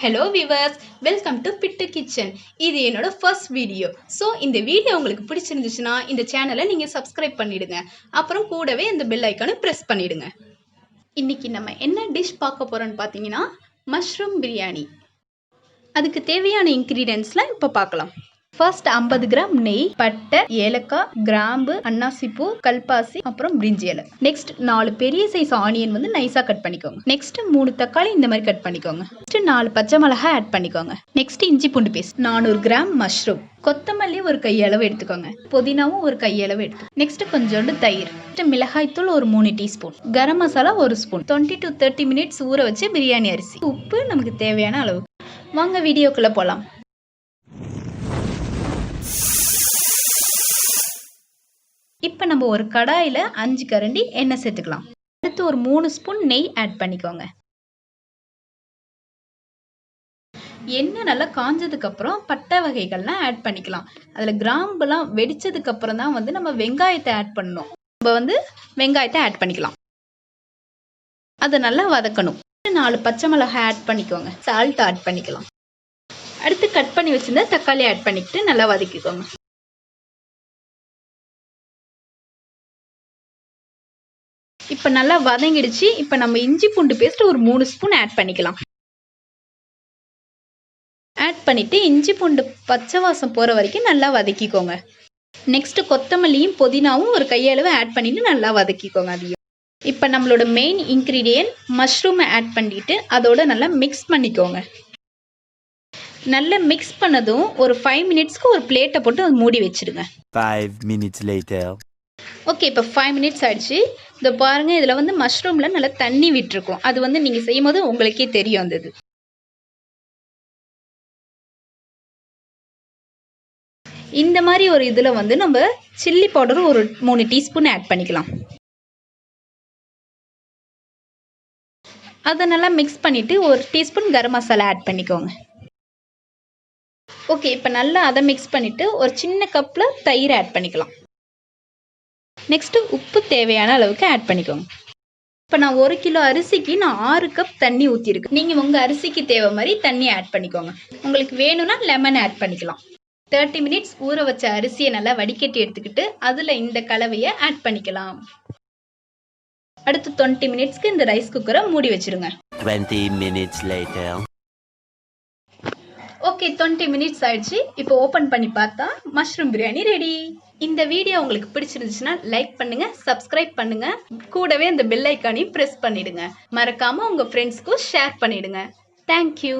Hello viewers, welcome to Pittu kitchen. இது என்னோட first video. So இந்த வீடியோ உங்களுக்கு பிடிச்சிருந்துச்சுனா இந்த சேனலை நீங்க subscribe பண்ணிடுங்க. அப்புறம் கூடவே இந்த bell icon press பண்ணிடுங்க. இன்னைக்கு நம்ம என்ன dish பார்க்க போறோம்னு பாத்தீங்கன்னா mushroom biryani. அதுக்கு தேவையான ingredientsலாம் இப்ப பார்க்கலாம். First 50 கிராம் நெய், பட்டை, ஏலக்காய், கிராம்பு, அன்னாசிப்பூ, கல்பாசி, அப்புறம் பிரிஞ்சி இலை. நெக்ஸ்ட் 4 பெரிய சைஸ் ஆனியன் வந்து நைஸா கட் பண்ணிக்கோங்க. நெக்ஸ்ட் 3 தக்காளி இந்த மாதிரி கட் பண்ணிக்கோங்க. நெக்ஸ்ட் 4 பச்சை மிளகாய் ஆட் பண்ணிக்கோங்க. நெக்ஸ்ட் இஞ்சி பூண்டு பேஸ்ட், 400 கிராம் மஷ்ரூம், கொத்தமல்லி ஒரு கையளவு எடுத்துக்கோங்க, புதினாவும் ஒரு கையளவு எடுத்து. நெக்ஸ்ட் கொஞ்சோண்டு தயிர், மிளகாய் தூள் ஒரு 3 teaspoon, garam masala 1 spoon, 20 to 30 minutes ஊற வச்சு பிரியாணி அரிசி, உப்பு நமக்கு தேவையான அளவு. வாங்க வீடியோக்குள்ள போலாம். இப்போ நம்ம ஒரு கடாயில் 5 கரண்டி எண்ணெய் சேர்த்துக்கலாம். அடுத்து ஒரு 3 ஸ்பூன் நெய் ஆட் பண்ணிக்கோங்க. எண்ணெய் நல்லா காஞ்சதுக்கு அப்புறம் பட்டை வகைகள்லாம் ஆட் பண்ணிக்கலாம். அதில் கிராம்புலாம் வெடிச்சதுக்கு அப்புறம் தான் வந்து நம்ம வெங்காயத்தை ஆட் பண்ணணும். நம்ம வந்து வெங்காயத்தை ஆட் பண்ணிக்கலாம். அதை நல்லா வதக்கணும். 4 பச்சை மிளகாய் ஆட் பண்ணிக்கோங்க. சால்ட் ஆட் பண்ணிக்கலாம். அடுத்து கட் பண்ணி வச்சிருந்தா தக்காளி ஆட் பண்ணிக்கிட்டு நல்லா வதக்கிக்கோங்க. இப்போ நல்லா வதங்கிடுச்சு. இப்போ நம்ம இஞ்சி பூண்டு பேஸ்ட் ஒரு 3 ஸ்பூன் ஆட் பண்ணிக்கலாம். ஆட் பண்ணிட்டு இஞ்சி பூண்டு பச்சை வாசம் போகிற வரைக்கும் நல்லா வதக்கிக்கோங்க. நெக்ஸ்ட் கொத்தமல்லியும் புதினாவும் ஒரு கையளவு ஆட் பண்ணிட்டு நல்லா வதக்கிக்கோங்க. அதையும் இப்போ நம்மளோட மெயின் இன்க்ரீடியன்ட் மஷ்ரூமை ஆட் பண்ணிட்டு அதோட நல்லா மிக்ஸ் பண்ணிக்கோங்க. நல்லா மிக்ஸ் பண்ணதும் ஒரு 5 மினிட்ஸ்க்கு ஒரு பிளேட்டை போட்டு மூடி வச்சிடுங்க. 5 minutes later. ஓகே, இப்போ 5 மினிட்ஸ் ஆயிடுச்சு. இதை பாருங்க, இதில் வந்து மஷ்ரூமில் நல்லா தண்ணி விட்டுருக்கும். அது வந்து நீங்கள் செய்யும் போது உங்களுக்கே தெரியும். அந்த இந்த மாதிரி ஒரு இதில் வந்து நம்ம சில்லி பவுடர் ஒரு 3 டீஸ்பூன் ஆட் பண்ணிக்கலாம். அதை நல்லா மிக்ஸ் பண்ணிவிட்டு ஒரு டீஸ்பூன் கரம் மசாலா ஆட் பண்ணிக்கோங்க. ஓகே, இப்போ நல்லா அதை மிக்ஸ் பண்ணிவிட்டு ஒரு சின்ன கப்பில் தயிர் ஆட் பண்ணிக்கலாம். நெக்ஸ்ட்டு உப்பு தேவையான அளவுக்கு ஆட் பண்ணிக்கோங்க. இப்போ நான் 1 கிலோ அரிசிக்கு நான் 6 கப் தண்ணி ஊற்றிருக்கேன். நீங்கள் உங்கள் அரிசிக்கு தேவை மாதிரி தண்ணி ஆட் பண்ணிக்கோங்க. உங்களுக்கு வேணும்னா லெமன் ஆட் பண்ணிக்கலாம். 30 மினிட்ஸ் ஊற வச்ச அரிசியை நல்லா வடிகட்டி எடுத்துக்கிட்டு அதில் இந்த கலவையை ஆட் பண்ணிக்கலாம். அடுத்து 20 மினிட்ஸ்க்கு இந்த ரைஸ் குக்கரை மூடி வச்சிருங்க. 20 minutes later. ஓகே, 20 மினிட்ஸ் ஆயிடுச்சு. இப்போ ஓப்பன் பண்ணி பார்த்தா மஷ்ரூம் பிரியாணி ரெடி. இந்த வீடியோ உங்களுக்கு பிடிச்சிருந்துச்சுன்னா லைக் பண்ணுங்க, சப்ஸ்கிரைப் பண்ணுங்க, கூடவே அந்த பெல் ஐக்கானையும் பிரஸ் பண்ணிடுங்க. மறக்காம உங்க ஃப்ரெண்ட்ஸ்க்கும் ஷேர் பண்ணிடுங்க. தேங்க்யூ.